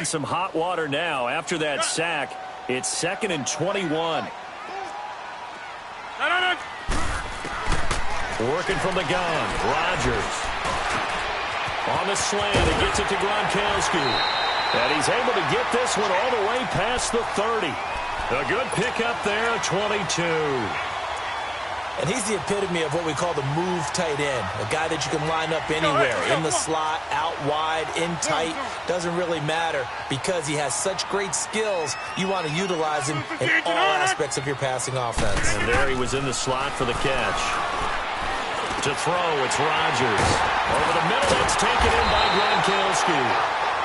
Some hot water now after that sack. It's 2nd and 21. Working from the gun. Rodgers. On the slant. He gets it to Gronkowski. And he's able to get this one all the way past the 30. A good pickup there, a 22. And he's the epitome of what we call the move tight end, a guy that you can line up anywhere, in the slot, out wide, in tight, doesn't really matter because he has such great skills. You want to utilize him in all aspects of your passing offense. And there he was in the slot for the catch. To throw, it's Rodgers. Over the middle, that's taken in by Gronkowski.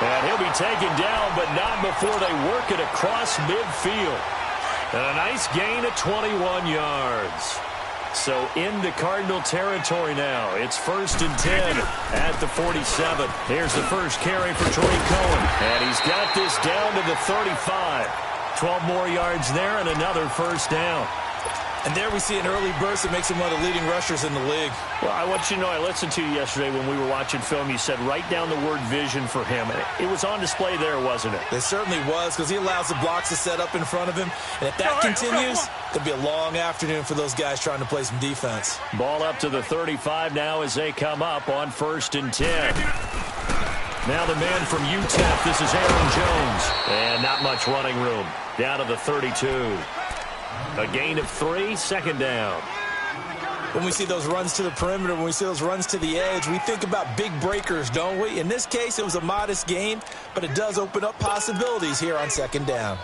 And he'll be taken down, but not before they work it across midfield. And a nice gain of 21 yards. So into Cardinal territory now. It's 1st and 10 at the 47. Here's the first carry for Tariq Cohen. And he's got this down to the 35. 12 more yards there and another first down. And there we see an early burst that makes him one of the leading rushers in the league. Well, I want you to know, I listened to you yesterday when we were watching film. You said write down the word vision for him. It was on display there, wasn't it? It certainly was, because he allows the blocks to set up in front of him. And if that continues, it'll be a long afternoon for those guys trying to play some defense. Ball up to the 35 now as they come up on 1st and 10. Now the man from UTEP, this is Aaron Jones. And not much running room. Down to the 32. A gain of 3, 2nd down. When we see those runs to the perimeter, when we see those runs to the edge, we think about big breakers, don't we? In this case, it was a modest gain, but it does open up possibilities here on 2nd down.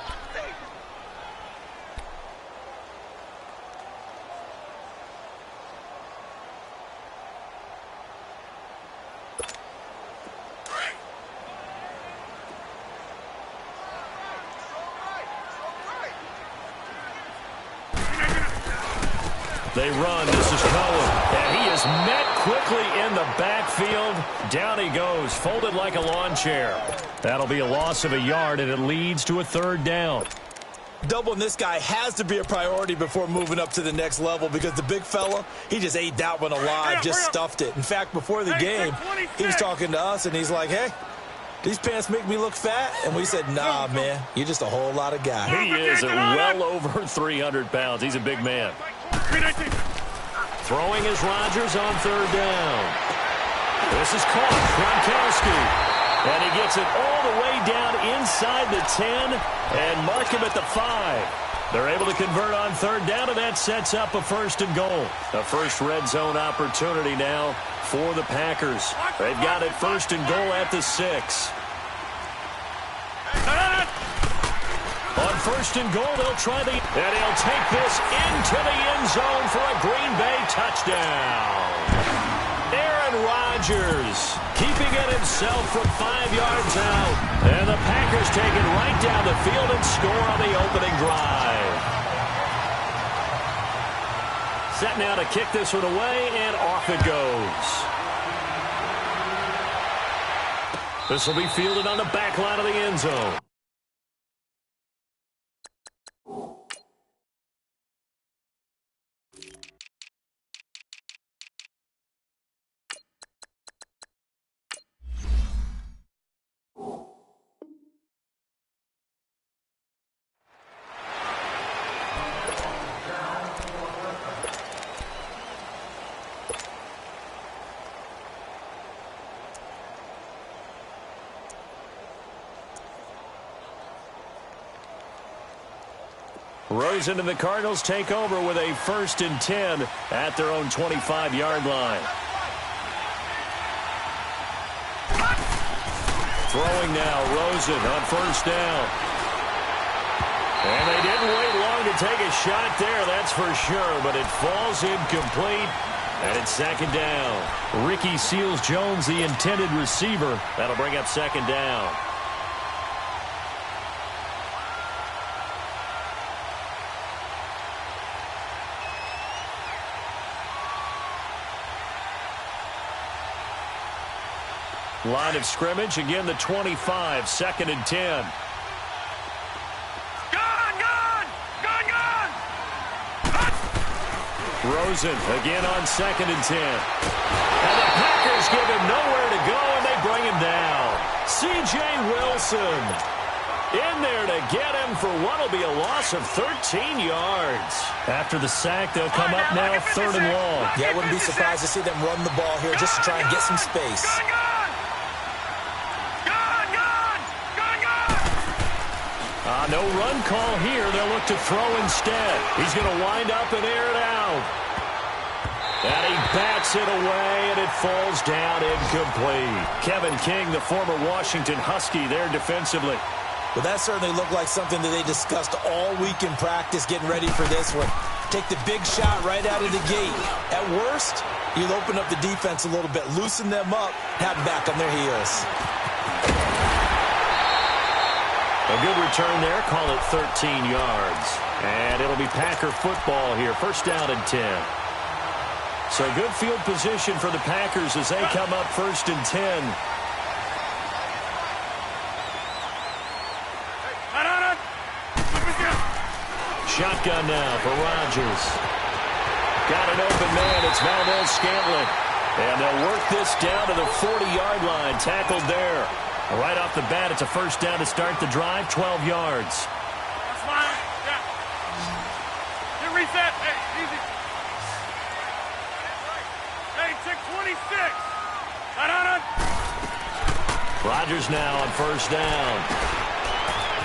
They run. This is Cohen. And he is met quickly in the backfield. Down he goes, folded like a lawn chair. That'll be a loss of a yard, and it leads to a 3rd down. Doubling this guy has to be a priority before moving up to the next level, because the big fella, he just ate that one alive, just stuffed it. In fact, before the game, he was talking to us, and he's like, hey, these pants make me look fat? And we said, nah, man, you're just a whole lot of guy. He is at well over 300 pounds. He's a big man. Throwing is Rodgers on 3rd down. This is caught. Gronkowski. And he gets it all the way down inside the 10 and mark him at the 5. They're able to convert on 3rd down, and that sets up a 1st and goal. A first red zone opportunity now for the Packers. They've got it 1st and goal at the 6. On 1st and goal, they'll try and he'll take this into the end zone for a Green Bay touchdown. Aaron Rodgers keeping it himself from 5 yards out. And the Packers take it right down the field and score on the opening drive. Set now to kick this one away, and off it goes. This will be fielded on the back line of the end zone. Rosen and the Cardinals take over with a 1st and 10 at their own 25-yard line. Throwing now, Rosen on 1st down. And they didn't wait long to take a shot there, that's for sure, but it falls incomplete, and it's 2nd down. Ricky Seals-Jones, the intended receiver. That'll bring up 2nd down. Line of scrimmage, again the 25, 2nd and 10. Rosen again on 2nd and 10. And the Packers give him nowhere to go, and they bring him down. C.J. Wilson in there to get him for what will be a loss of 13 yards. After the sack, they'll come up now 3rd and long. Yeah, I wouldn't be surprised to see them run the ball here just to try and get some space. No run call here. They'll look to throw instead. He's going to wind up and air it out. And he bats it away, and it falls down incomplete. Kevin King, the former Washington Husky, there defensively. Well, that certainly looked like something that they discussed all week in practice, getting ready for this one. Take the big shot right out of the gate. At worst, you'll open up the defense a little bit, loosen them up, have them back on their heels. A good return there. Call it 13 yards. And it'll be Packer football here. 1st down and 10. So good field position for the Packers as they come up 1st and 10. Shotgun now for Rodgers. Got an open man. It's Valdez-Scantling. And they'll work this down to the 40-yard line. Tackled there. Right off the bat, it's a 1st down to start the drive, 12 yards. That's fine. Yeah. Get reset. Hey, easy. Hey, check 26. Hold on. Rodgers now on 1st down.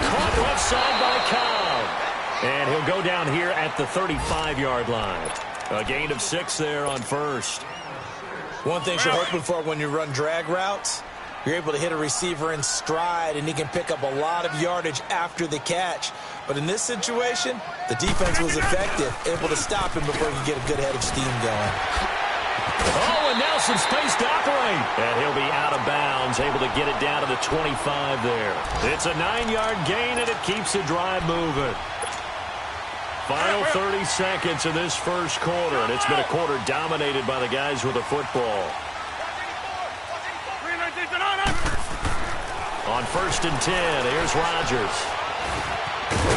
Caught left side by Cobb. And he'll go down here at the 35-yard line. A gain of 6 there on 1st. One thing you're hoping for when you run drag routes, you're able to hit a receiver in stride, and he can pick up a lot of yardage after the catch. But in this situation, the defense was effective, able to stop him before he could get a good head of steam going. Oh, and now some space to operate. And he'll be out of bounds, able to get it down to the 25 there. It's a 9-yard gain, and it keeps the drive moving. Final 30 seconds of this 1st quarter, and it's been a quarter dominated by the guys with the football. On 1st and 10, here's Rodgers.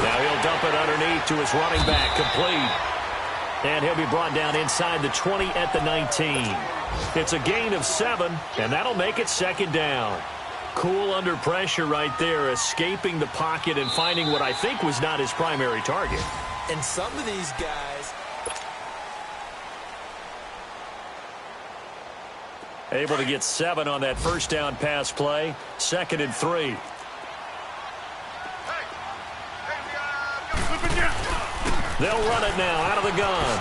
Now he'll dump it underneath to his running back, complete. And he'll be brought down inside the 20 at the 19. It's a gain of 7, and that'll make it 2nd down. Cool under pressure right there, escaping the pocket and finding what I think was not his primary target. And some of these guys... Able to get 7 on that 1st down pass play. 2nd and 3. They'll run it now out of the gun.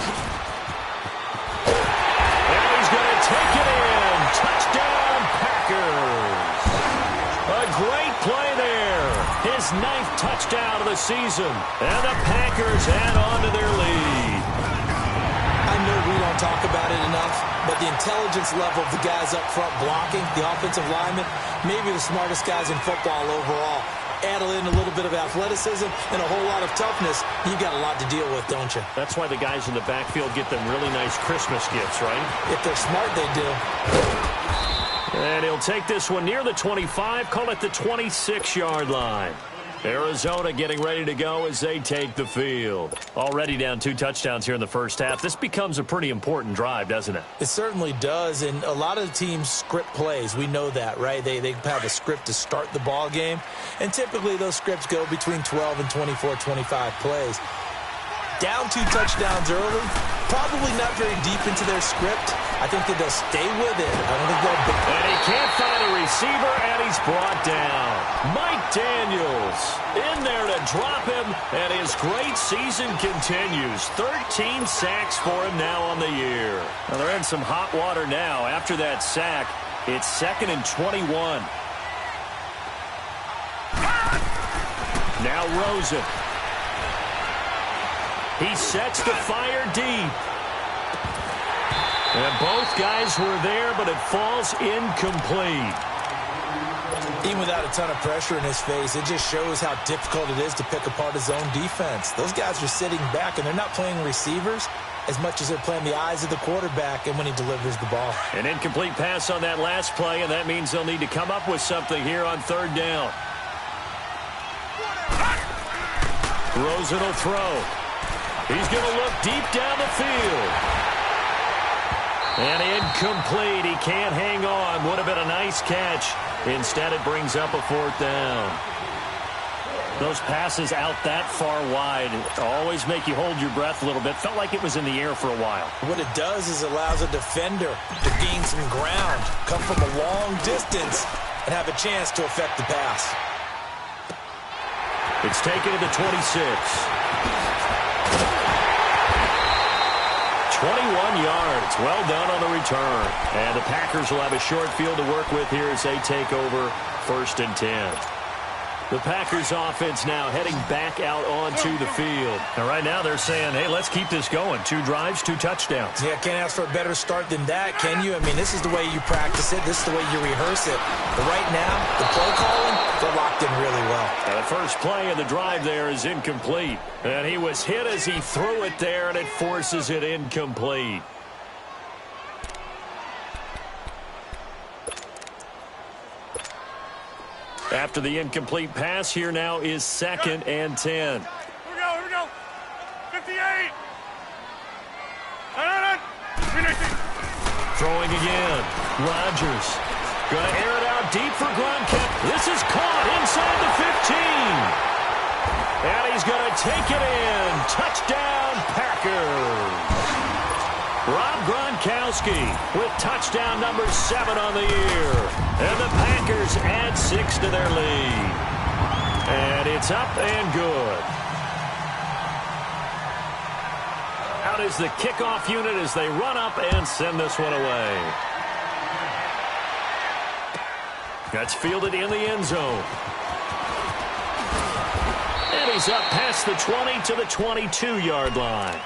And he's going to take it in. Touchdown, Packers. A great play there. His 9th touchdown of the season. And the Packers add on to their lead. I know we don't talk about it enough, but the intelligence level of the guys up front blocking, the offensive linemen, maybe the smartest guys in football overall. Add in a little bit of athleticism and a whole lot of toughness, you've got a lot to deal with, don't you? That's why the guys in the backfield get them really nice Christmas gifts, right? If they're smart, they do. And he'll take this one near the 25, call it the 26-yard line. Arizona getting ready to go as they take the field. Already down 2 touchdowns here in the 1st half. This becomes a pretty important drive, doesn't it? It certainly does, and a lot of the teams script plays. We know that, right? They have a script to start the ball game, and typically those scripts go between 12 and 24, 25 plays. Down 2 touchdowns early, probably not very deep into their script. I think that they'll stay with it. I don't think they'll... And he can't find a receiver, and he's brought down. Mike Daniels in there to drop him, and his great season continues. 13 sacks for him now on the year. Now they're in some hot water now. After that sack, it's 2nd and 21. Now Rosen. He sets the fire deep. And both guys were there, but it falls incomplete. Even without a ton of pressure in his face, it just shows how difficult it is to pick apart his own defense. Those guys are sitting back, and they're not playing receivers as much as they're playing the eyes of the quarterback and when he delivers the ball. An incomplete pass on that last play, and that means they'll need to come up with something here on 3rd down. Rosen will throw. He's going to look deep down the field. And incomplete. He can't hang on. Would have been a nice catch. Instead, it brings up a 4th down. Those passes out that far wide always make you hold your breath a little bit. Felt like it was in the air for a while. What it does is allows a defender to gain some ground, come from a long distance, and have a chance to affect the pass. It's taken to the 26. 21 yards. Well done on the return. And the Packers will have a short field to work with here as they take over 1st and 10. The Packers offense now heading back out onto the field. And right now they're saying, hey, let's keep this going. 2 drives, 2 touchdowns. Yeah, can't ask for a better start than that, can you? I mean, this is the way you practice it. This is the way you rehearse it. But right now, the play calling, they're locked in really well. And the first play of the drive there is incomplete. And he was hit as he threw it there, and it forces it incomplete. After the incomplete pass, here now is 2nd and 10. Here we go. 58. Throwing again. Rodgers. Going to air it out deep for Gronkowski. This is caught inside the 15. And he's going to take it in. Touchdown, Packers. Rob Gronkowski with touchdown number 7 on the year. And the Packers add 6 to their lead. And it's up and good. Out is the kickoff unit as they run up and send this one away. That's fielded in the end zone. And he's up past the 20 to the 22-yard line.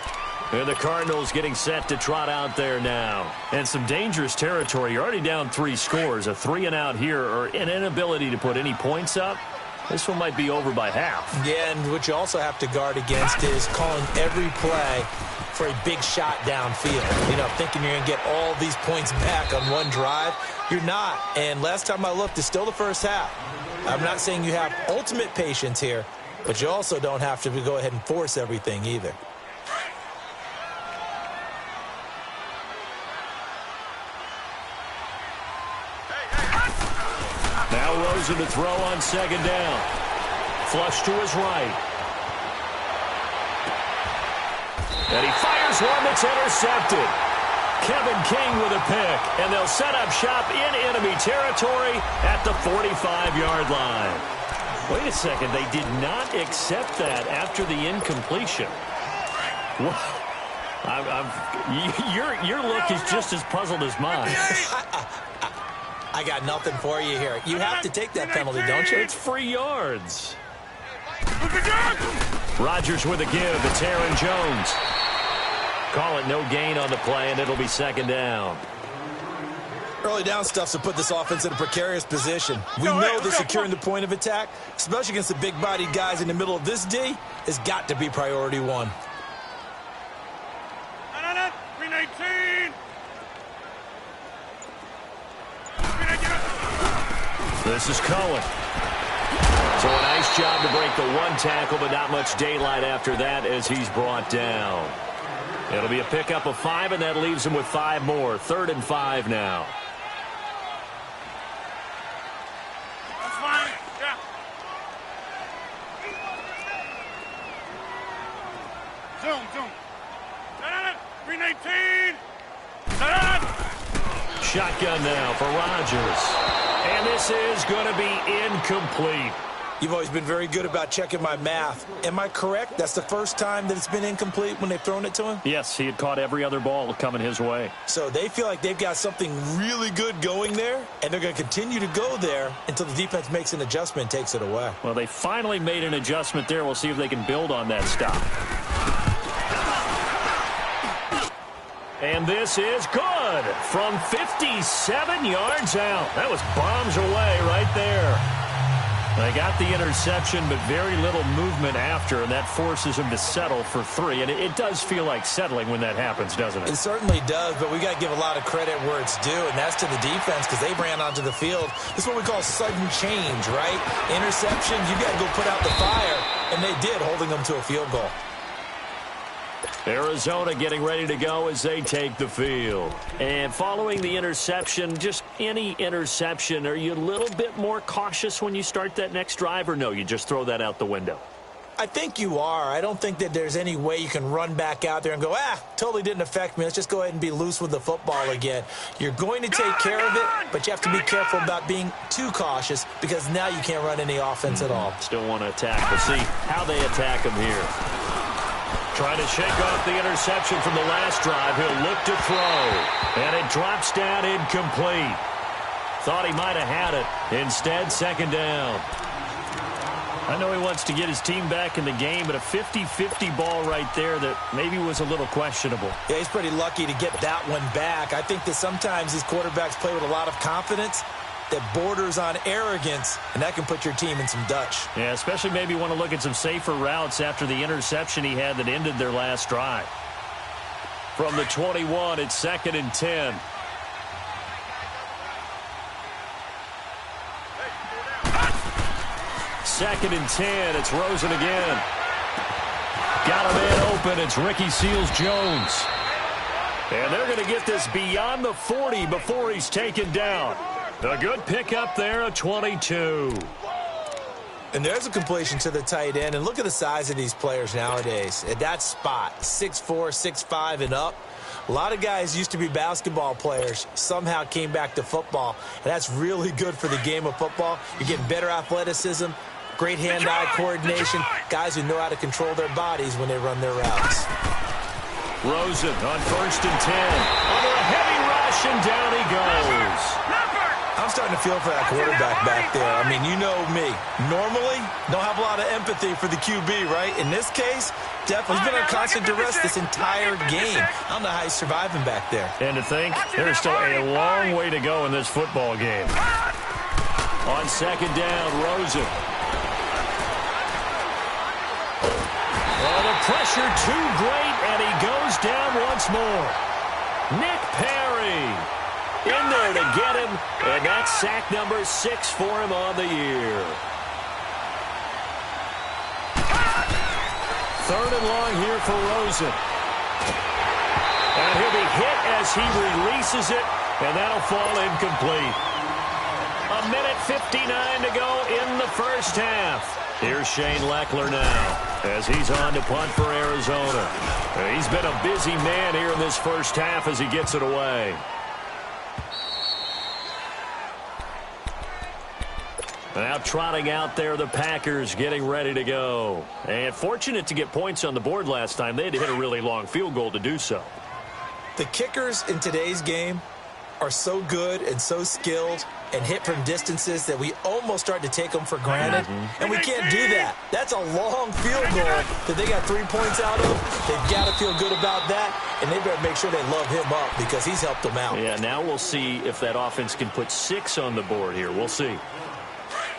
And the Cardinals getting set to trot out there now. And some dangerous territory. You're already down 3 scores. A 3-and-out here or an inability to put any points up. This one might be over by half. Yeah, and what you also have to guard against is calling every play for a big shot downfield. You know, thinking you're going to get all these points back on one drive. You're not. And last time I looked, it's still the first half. I'm not saying you have ultimate patience here, but you also don't have to go ahead and force everything either. Now Rosen to throw on 2nd down. Flush to his right. And he fires one that's intercepted. Kevin King with a pick. And they'll set up shop in enemy territory at the 45-yard line. Wait a second. They did not accept that after the incompletion. Your look is just as puzzled as mine. I got nothing for you here. You have to take that penalty, don't you? It's free yards. Rodgers with a give. It's Aaron Jones. Call it no gain on the play, and it'll be 2nd down. Early down stuff to put this offense in a precarious position. We know that securing the point of attack, especially against the big-bodied guys in the middle of this D, has got to be priority 1. 319. This is Cohen. So a nice job to break the 1 tackle, but not much daylight after that as he's brought down. It'll be a pickup of 5, and that leaves him with 5 more. 3rd and 5 now. That's fine. Yeah. Zoom. 319. Shotgun now for Rodgers. And this is going to be incomplete. You've always been very good about checking my math. Am I correct? That's the first time that it's been incomplete when they've thrown it to him? Yes, he had caught every other ball coming his way. So they feel like they've got something really good going there, and they're going to continue to go there until the defense makes an adjustment and takes it away. Well, they finally made an adjustment there. We'll see if they can build on that stop. And this is good from 57 yards out. That was bombs away right there. They got the interception, but very little movement after, and that forces him to settle for 3. And it does feel like settling when that happens, doesn't it? It certainly does, but we got to give a lot of credit where it's due, and that's to the defense because they ran onto the field. This is what we call sudden change, right? Interception, you got to go put out the fire, and they did, holding them to a field goal. Arizona getting ready to go as they take the field. And following the interception, just any interception, are you a little bit more cautious when you start that next drive, or no, you just throw that out the window? I think you are. I don't think that there's any way you can run back out there and go, totally didn't affect me. Let's just go ahead and be loose with the football again. You're going to take care of it, but you have to be careful about being too cautious because now you can't run any offense at all. Still want to attack. We'll see how they attack him here. Trying to shake off the interception from the last drive. He'll look to throw, and it drops down incomplete. Thought he might have had it. Instead, second down. I know he wants to get his team back in the game, but a 50-50 ball right there that maybe was a little questionable. Yeah, he's pretty lucky to get that one back. I think that sometimes these quarterbacks play with a lot of confidence that borders on arrogance, and that can put your team in some Dutch. Yeah, especially maybe want to look at some safer routes after the interception he had that ended their last drive. From the 21, it's 2nd and 10. Second and 10. It's Rosen again. Got a man open. It's Ricky Seals-Jones. And they're going to get this beyond the 40 before he's taken down. A good pickup there, a 22. And there's a completion to the tight end. And look at the size of these players nowadays. At that spot, 6'4", 6'5", and up. A lot of guys used to be basketball players, somehow came back to football. And that's really good for the game of football. You're getting better athleticism, great hand-eye coordination, guys who know how to control their bodies when they run their routes. Rosen on 1st and 10. Under a heavy rush, and down he goes. I'm starting to feel for that quarterback back there. I mean, you know me. Normally, don't have a lot of empathy for the QB, right? In this case, definitely, he's been on constant duress this entire game. I don't know how he's surviving back there. And to think, there's still a long way to go in this football game. On 2nd down, Rosen. Oh, the pressure too great, and he goes down once more. Nick Perry in there to get him, and that's sack number 6 for him on the year. 3rd and long here for Rosen. And he'll be hit as he releases it, and that'll fall incomplete. 1:59 to go in the first half. Here's Shane Leckler now as he's on to punt for Arizona. He's been a busy man here in this first half as he gets it away. Now trotting out there, the Packers getting ready to go. And fortunate to get points on the board last time. They had to hit a really long field goal to do so. The kickers in today's game are so good and so skilled and hit from distances that we almost start to take them for granted. And we can't do that. That's a long field goal that they got 3 points out of. They've got to feel good about that, and they better make sure they love him up because he's helped them out. Yeah, now we'll see if that offense can put 6 on the board here. We'll see.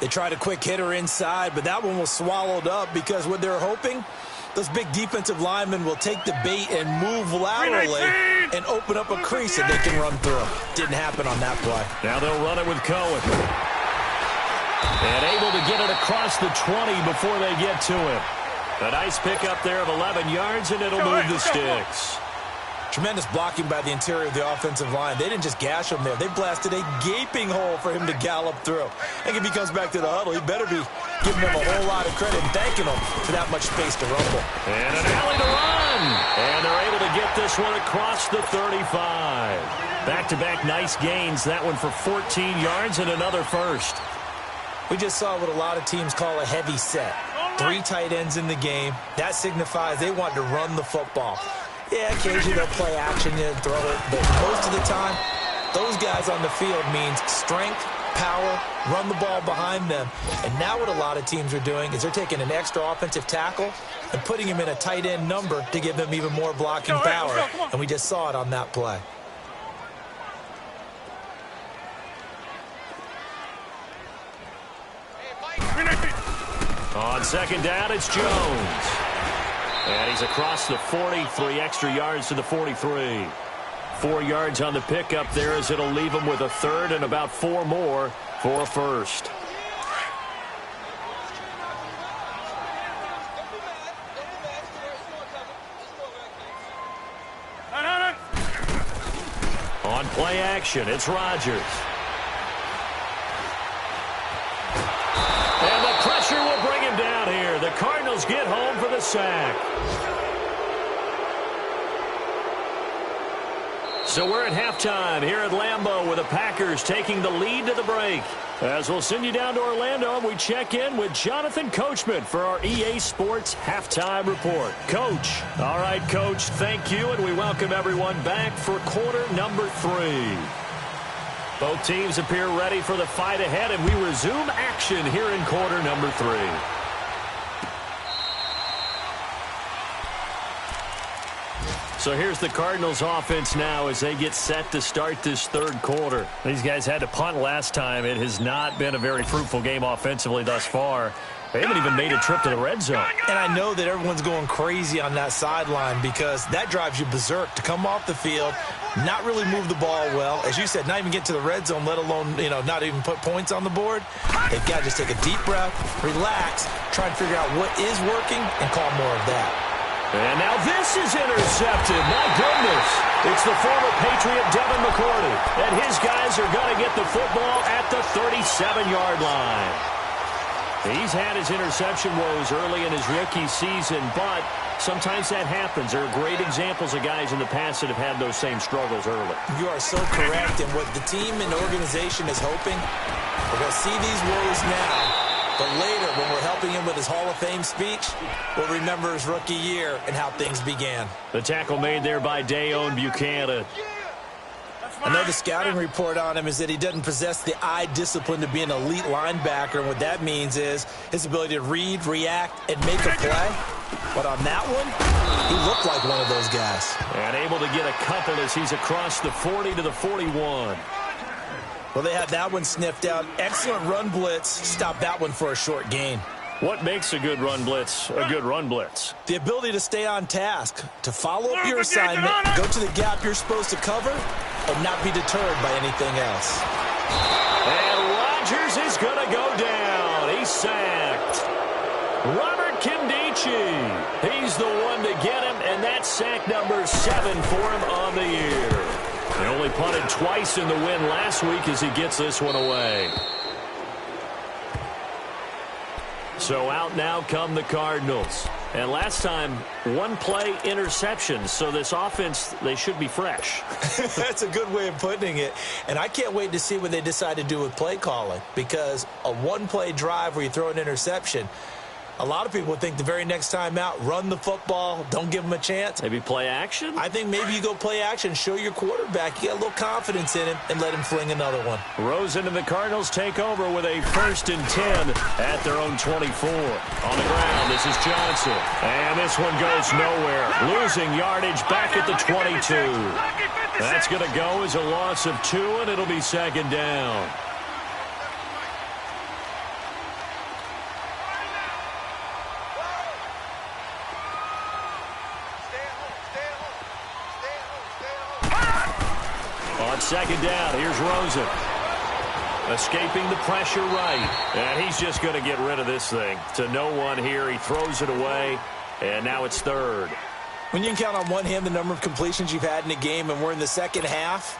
They tried a quick hitter inside, but that one was swallowed up because what they're hoping, those big defensive linemen will take the bait and move laterally and open up a crease that they can run through. Didn't happen on that play. Now they'll run it with Cohen. And able to get it across the 20 before they get to him. A nice pickup there of 11 yards, and it'll move the sticks. Tremendous blocking by the interior of the offensive line. They didn't just gash him there. They blasted a gaping hole for him to gallop through. I think if he comes back to the huddle, he better be giving them a whole lot of credit and thanking them for that much space to rumble. And an alley to run. And they're able to get this one across the 35. Back-to-back nice gains. That one for 14 yards and another first. We just saw what a lot of teams call a heavy set. 3 tight ends in the game. That signifies they want to run the football. Yeah, occasionally they'll play action and throw it, but most of the time, those guys on the field means strength, power, run the ball behind them. And now what a lot of teams are doing is they're taking an extra offensive tackle and putting him in a tight end number to give them even more blocking power. And we just saw it on that play. On 2nd down, it's Jones. And he's across the 40, 3 extra yards to the 43. 4 yards on the pickup there as it'll leave him with a 3rd and about 4 more for a first. On play action, it's Rodgers. And the pressure will bring him down here. The Cardinals get home for the sack. So we're at halftime here at Lambeau with the Packers taking the lead to the break. As we'll send you down to Orlando, and we check in with Jonathan Coachman for our EA Sports Halftime Report. Coach. All right, Coach, thank you, and we welcome everyone back for quarter number 3. Both teams appear ready for the fight ahead, and we resume action here in quarter number 3. So here's the Cardinals offense now as they get set to start this third quarter. These guys had to punt last time. It has not been a very fruitful game offensively thus far. They haven't even made a trip to the red zone. And I know that everyone's going crazy on that sideline because that drives you berserk to come off the field, not really move the ball well. As you said, not even get to the red zone, let alone, not even put points on the board. They've got to just take a deep breath, relax, try and figure out what is working, and call more of that. And now this is intercepted. My goodness. It's the former Patriot Devin McCourty. And his guys are going to get the football at the 37-yard line. He's had his interception woes early in his rookie season, but sometimes that happens. There are great examples of guys in the past that have had those same struggles early. You are so correct. And what the team and organization is hoping, we're going to see these woes now. But later, when we're helping him with his Hall of Fame speech, we'll remember his rookie year and how things began. The tackle made there by Dayon Buchanan. Another scouting report on him is that he doesn't possess the eye discipline to be an elite linebacker. And what that means is his ability to read, react, and make a play. But on that one, he looked like one of those guys. And able to get a couple as he's across the 40 to the 41. Well, they had that one sniffed out. Excellent run blitz. Stopped that one for a short gain. What makes a good run blitz a good run blitz? The ability to stay on task, to follow up your assignment, go to the gap you're supposed to cover, and not be deterred by anything else. And Rodgers is going to go down. He's sacked. Robert Kimdichie. He's the one to get him, and that's sack number 7 for him on the year. He only punted twice in the win last week as he gets this one away. So out now come the Cardinals. And last time, one play interception. So this offense, they should be fresh. That's a good way of putting it. And I can't wait to see what they decide to do with play calling. Because a one-play drive where you throw an interception, a lot of people think the very next time out, run the football, don't give them a chance. Maybe play action? I think maybe you go play action, show your quarterback you got a little confidence in him, and let him fling another one. Rosen and the Cardinals take over with a 1st and 10 at their own 24. On the ground, this is Johnson. And this one goes nowhere. Losing yardage back at the 22. That's going to go as a loss of 2, and it'll be 2nd down. On 2nd down, here's Rosen. Escaping the pressure right. And he's just going to get rid of this thing. To no one here. He throws it away. And now it's 3rd. When you can count on one hand the number of completions you've had in a game and we're in the second half,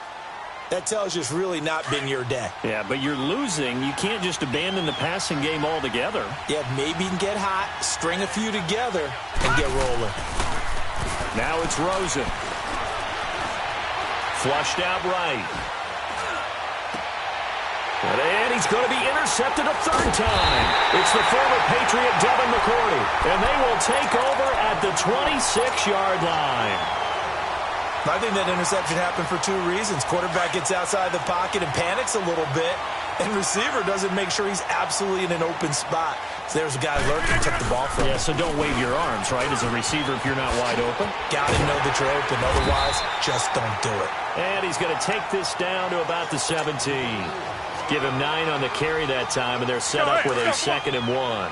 that tells you it's really not been your day. Yeah, but you're losing. You can't just abandon the passing game altogether. Yeah, maybe you can get hot, string a few together, and get rolling. Now it's Rosen. Flushed out right. And he's going to be intercepted a 3rd time. It's the former Patriot Devin McCourty. And they will take over at the 26-yard line. I think that interception happened for 2 reasons. Quarterback gets outside the pocket and panics a little bit. And receiver doesn't make sure he's absolutely in an open spot. So there's a guy lurking, took the ball from him. Yeah, so don't wave your arms, right, as a receiver if you're not wide open. Got to know that you're open. Otherwise, just don't do it. And he's going to take this down to about the 17. Give him 9 on the carry that time, and they're set up with a 2nd and 1.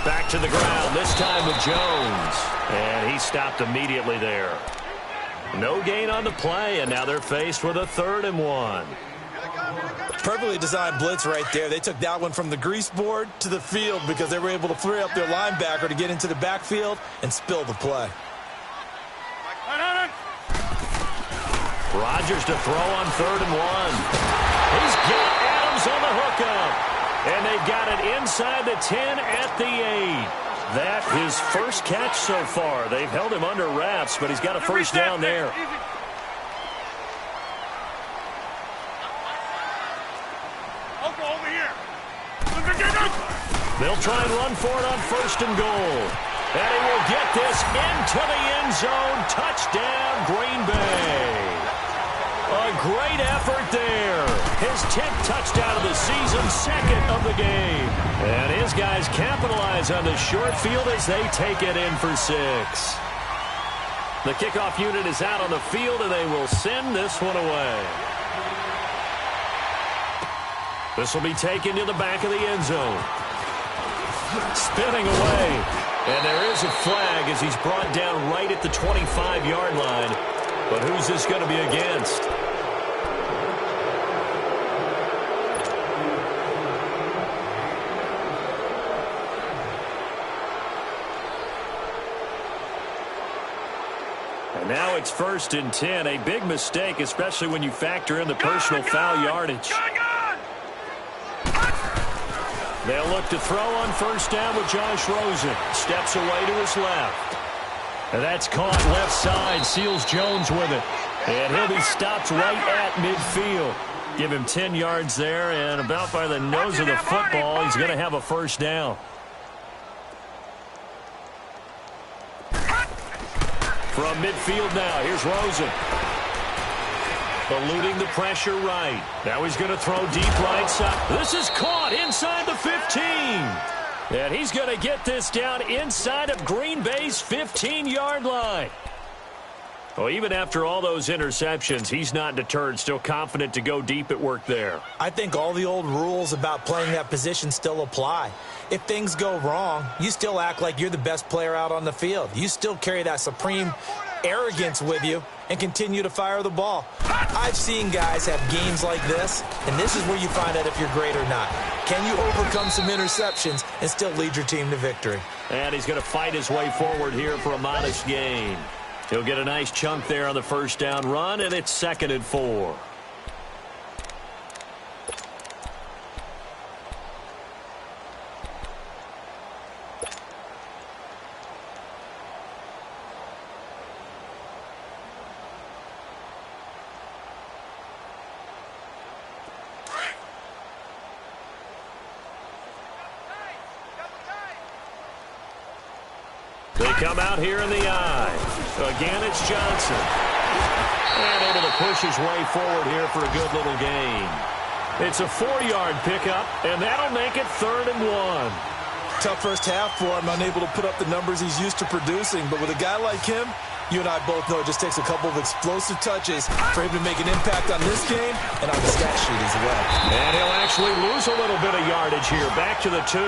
Back to the ground, this time with Jones. And he stopped immediately there. No gain on the play, and now they're faced with a 3rd and 1. Perfectly designed blitz right there. They took that one from the grease board to the field because they were able to free up their linebacker to get into the backfield and spill the play. Rodgers to throw on 3rd and 1. He's got Adams on the hookup. And they've got it inside the 10 at the 8. That his first catch so far. They've held him under wraps, but he's got a first down there. They'll try and run for it on 1st and goal. And he will get this into the end zone. Touchdown, Green Bay. A great effort there. His 10th touchdown of the season, 2nd of the game. And his guys capitalize on the short field as they take it in for 6. The kickoff unit is out on the field, and they will send this one away. This will be taken to the back of the end zone. Spinning away. And there is a flag as he's brought down right at the 25-yard line. But who's this going to be against? And now it's 1st and 10. A big mistake, especially when you factor in the personal foul yardage. They'll look to throw on 1st down with Josh Rosen. Steps away to his left. And that's caught left side. Seals Jones with it. And he'll be stopped right at midfield. Give him 10 yards there, and about by the nose of the football, he's going to have a first down. From midfield now, here's Rosen. Eluding the pressure right. Now he's going to throw deep right side. This is caught inside the 15. And he's going to get this down inside of Green Bay's 15-yard line. Well, even after all those interceptions, he's not deterred, still confident to go deep at work there. I think all the old rules about playing that position still apply. If things go wrong, you still act like you're the best player out on the field. You still carry that supreme arrogance with you and continue to fire the ball. I've seen guys have games like this, and this is where you find out if you're great or not. Can you overcome some interceptions and still lead your team to victory? And he's going to fight his way forward here for a modest gain. He'll get a nice chunk there on the first down run, and it's 2nd and 4. They come out here in the eye. Again, it's Johnson. And able to push his way forward here for a good little gain. It's a 4-yard pickup, and that'll make it 3rd and 1. Tough first half for him, unable to put up the numbers he's used to producing. But with a guy like him, you and I both know it just takes a couple of explosive touches for him to make an impact on this game and on the stat sheet as well. And he'll actually lose a little bit of yardage here. Back to the 2.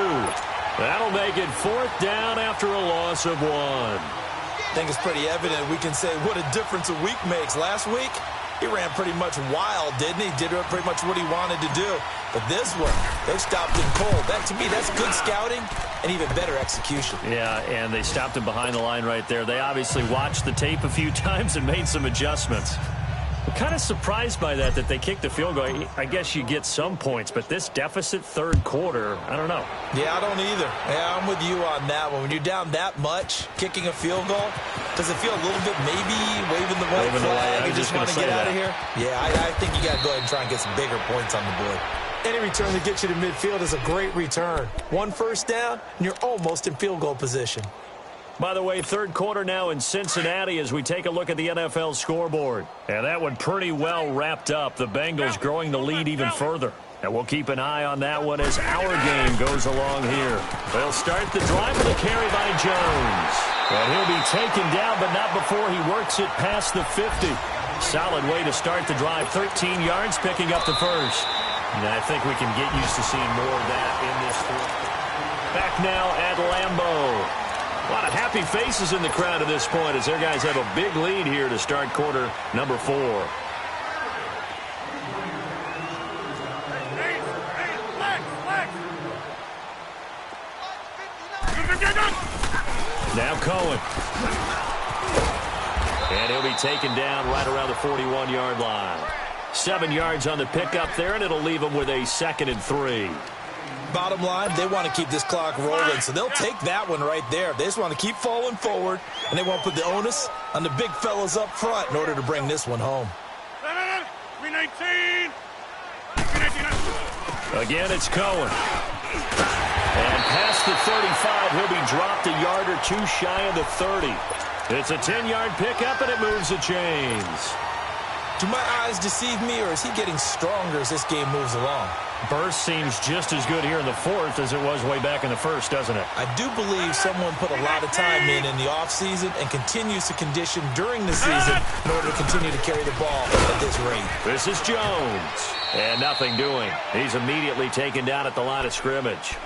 That'll make it 4th down after a loss of 1. I think it's pretty evident we can say what a difference a week makes. Last week, he ran pretty much wild, didn't he? Did pretty much what he wanted to do. But this one, they stopped him cold. That, to me, that's good scouting and even better execution. Yeah, and they stopped him behind the line right there. They obviously watched the tape a few times and made some adjustments. I'm kind of surprised by that they kicked the field goal. I guess you get some points, but this deficit 3rd quarter, I don't know. Yeah, I don't either. Yeah, I'm with you on that one. When you're down that much, kicking a field goal, does it feel a little bit maybe waving the white flag? You just want to get out of here? Yeah, I think you got to go ahead and try and get some bigger points on the board. Any return that gets you to midfield is a great return. 1 first down, and you're almost in field goal position. By the way, 3rd quarter now in Cincinnati as we take a look at the NFL scoreboard. And that one pretty well wrapped up. The Bengals growing the lead even further. And we'll keep an eye on that one as our game goes along here. They'll start the drive with a carry by Jones. And he'll be taken down, but not before he works it past the 50. Solid way to start the drive. 13 yards, picking up the first. And I think we can get used to seeing more of that in this fourth. Back now at Lambeau. A lot of happy faces in the crowd at this point as their guys have a big lead here to start quarter number 4. Now Cohen. And he'll be taken down right around the 41-yard line. 7 yards on the pickup there, and it'll leave them with a 2nd and 3. Bottom line, they want to keep this clock rolling, so they'll take that one right there. They just want to keep falling forward, and they want to put the onus on the big fellas up front in order to bring this one home. 319. Again, it's Cohen. And past the 35, he'll be dropped a yard or two shy of the 30. It's a 10-yard pickup, and it moves the chains. Do my eyes deceive me, or is he getting stronger as this game moves along? Burst seems just as good here in the 4th as it was way back in the 1st, doesn't it? I do believe someone put a lot of time in the offseason and continues to condition during the season in order to continue to carry the ball at this rate. This is Jones. And nothing doing. He's immediately taken down at the line of scrimmage.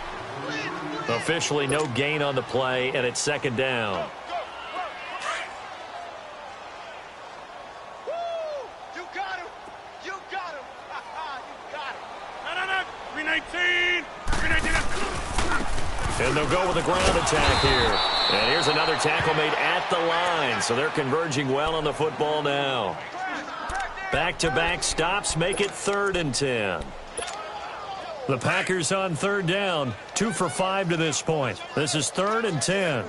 Officially no gain on the play, and it's 2nd down. You got him. You got him. You got him. No. 319. 319. And they'll go with a ground attack here. And here's another tackle made at the line. So they're converging well on the football now. Back-to-back stops make it 3rd and 10. The Packers on 3rd down. 2 for 5 to this point. This is 3rd and 10.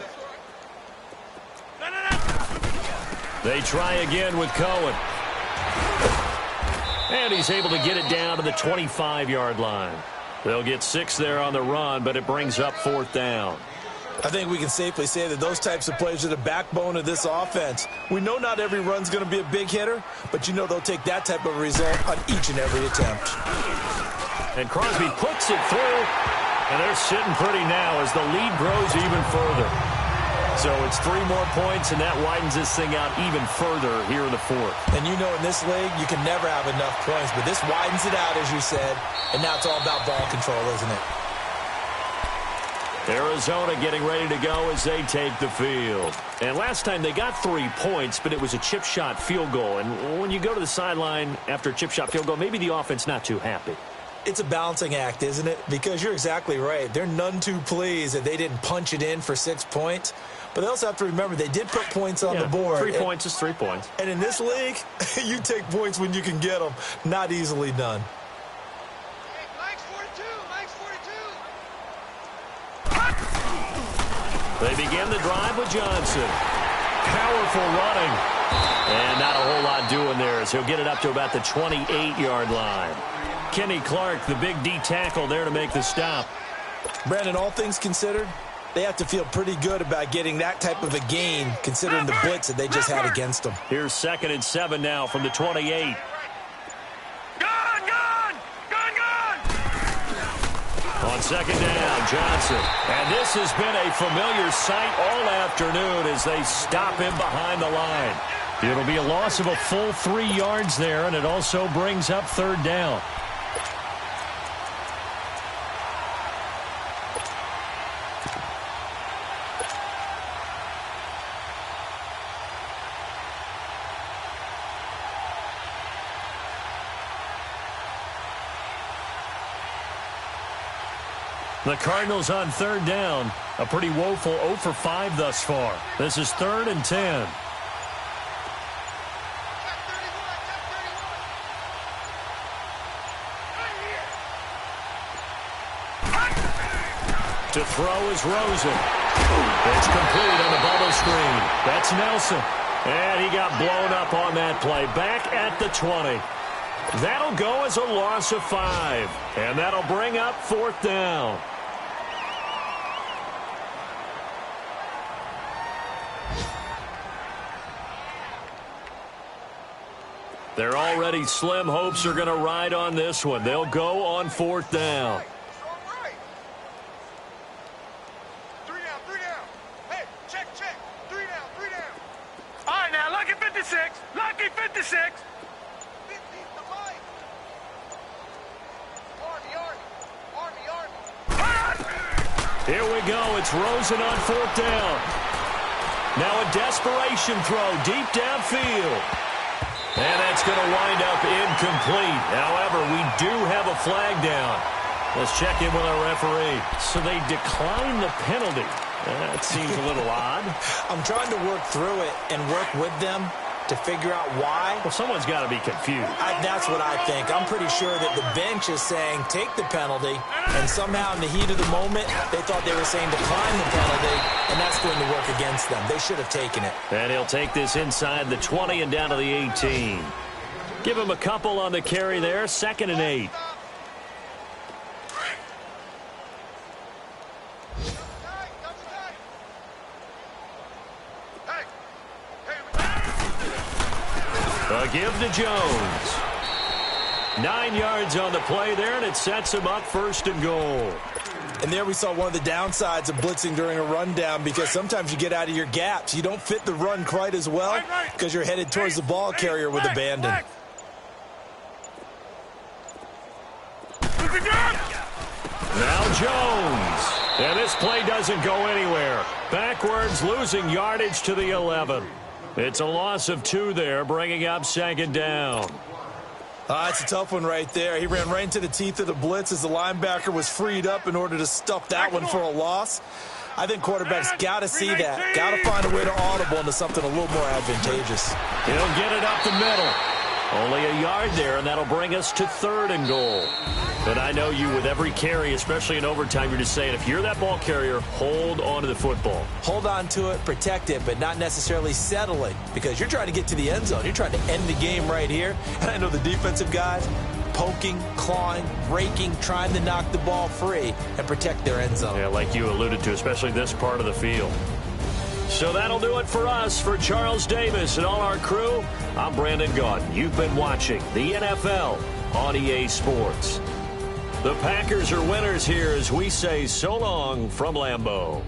They try again with Cohen. And he's able to get it down to the 25-yard line. They'll get 6 there on the run, but it brings up 4th down. I think we can safely say that those types of plays are the backbone of this offense. We know not every run's going to be a big hitter, but you know they'll take that type of result on each and every attempt. And Crosby puts it through, and they're sitting pretty now as the lead grows even further. So it's 3 more points, and that widens this thing out even further here in the 4th. And you know in this league, you can never have enough points, but this widens it out, as you said, and now it's all about ball control, isn't it? Arizona getting ready to go as they take the field. And last time they got 3 points, but it was a chip shot field goal. And when you go to the sideline after a chip shot field goal, maybe the offense not too happy. It's a balancing act, isn't it? Because you're exactly right. They're none too pleased that they didn't punch it in for 6 points. But they also have to remember they did put points on the board. 3 points is 3 points. And in this league, you take points when you can get them. Not easily done. They begin the drive with Johnson. Powerful running. And not a whole lot doing there as he'll get it up to about the 28-yard line. Kenny Clark, the big D tackle there to make the stop. Brandon, all things considered, they have to feel pretty good about getting that type of a gain considering the blitz that they just had against them. Here's 2nd and 7 now from the 28. On 2nd down, Johnson. And this has been a familiar sight all afternoon as they stop him behind the line. It'll be a loss of a full 3 yards there, and it also brings up 3rd down. The Cardinals on 3rd down. A pretty woeful 0 for 5 thus far. This is 3rd and 10. To throw is Rosen. It's complete on the bubble screen. That's Nelson. And he got blown up on that play. Back at the 20. That'll go as a loss of 5. And that'll bring up 4th down. Their already slim hopes are going to ride on this one. They'll go on 4th down. 3 down, 3 down. Hey, check. 3 down, 3 down. All right, now, lucky 56. Lucky 56. 50 the mic. Army. Here we go. It's Rosen on 4th down. Now a desperation throw deep downfield. And that's going to wind up incomplete. However, we do have a flag down. Let's check in with our referee. So they decline the penalty. That seems a little odd. I'm trying to work through it and work with them to figure out why. Well, someone's got to be confused. That's what I think. I'm pretty sure that the bench is saying take the penalty, and somehow in the heat of the moment, they thought they were saying decline the penalty, and that's going to work against them. They should have taken it. And he'll take this inside the 20 and down to the 18. Give him a couple on the carry there, 2nd and 8. A give to Jones. 9 yards on the play there, and it sets him up 1st and goal. And there we saw one of the downsides of blitzing during a rundown, because sometimes you get out of your gaps. You don't fit the run quite as well because you're headed towards the ball carrier with abandon. Now Jones. And this play doesn't go anywhere. Backwards, losing yardage to the 11. It's a loss of 2 there, bringing up 2nd down. It's a tough one right there. He ran right into the teeth of the blitz as the linebacker was freed up in order to stuff that one for a loss. I think quarterbacks got to see that. Got to find a way to audible into something a little more advantageous. He'll get it up the middle. Only a yard there, and that'll bring us to 3rd and goal. But I know you, with every carry, especially in overtime, you're just saying, if you're that ball carrier, hold on to the football. Hold on to it, protect it, but not necessarily settle it, because you're trying to get to the end zone. You're trying to end the game right here. And I know the defensive guys poking, clawing, raking, trying to knock the ball free and protect their end zone. Yeah, like you alluded to, especially this part of the field. So that'll do it for us. For Charles Davis and all our crew, I'm Brandon Gaudin. You've been watching the NFL on EA Sports. The Packers are winners here as we say so long from Lambeau.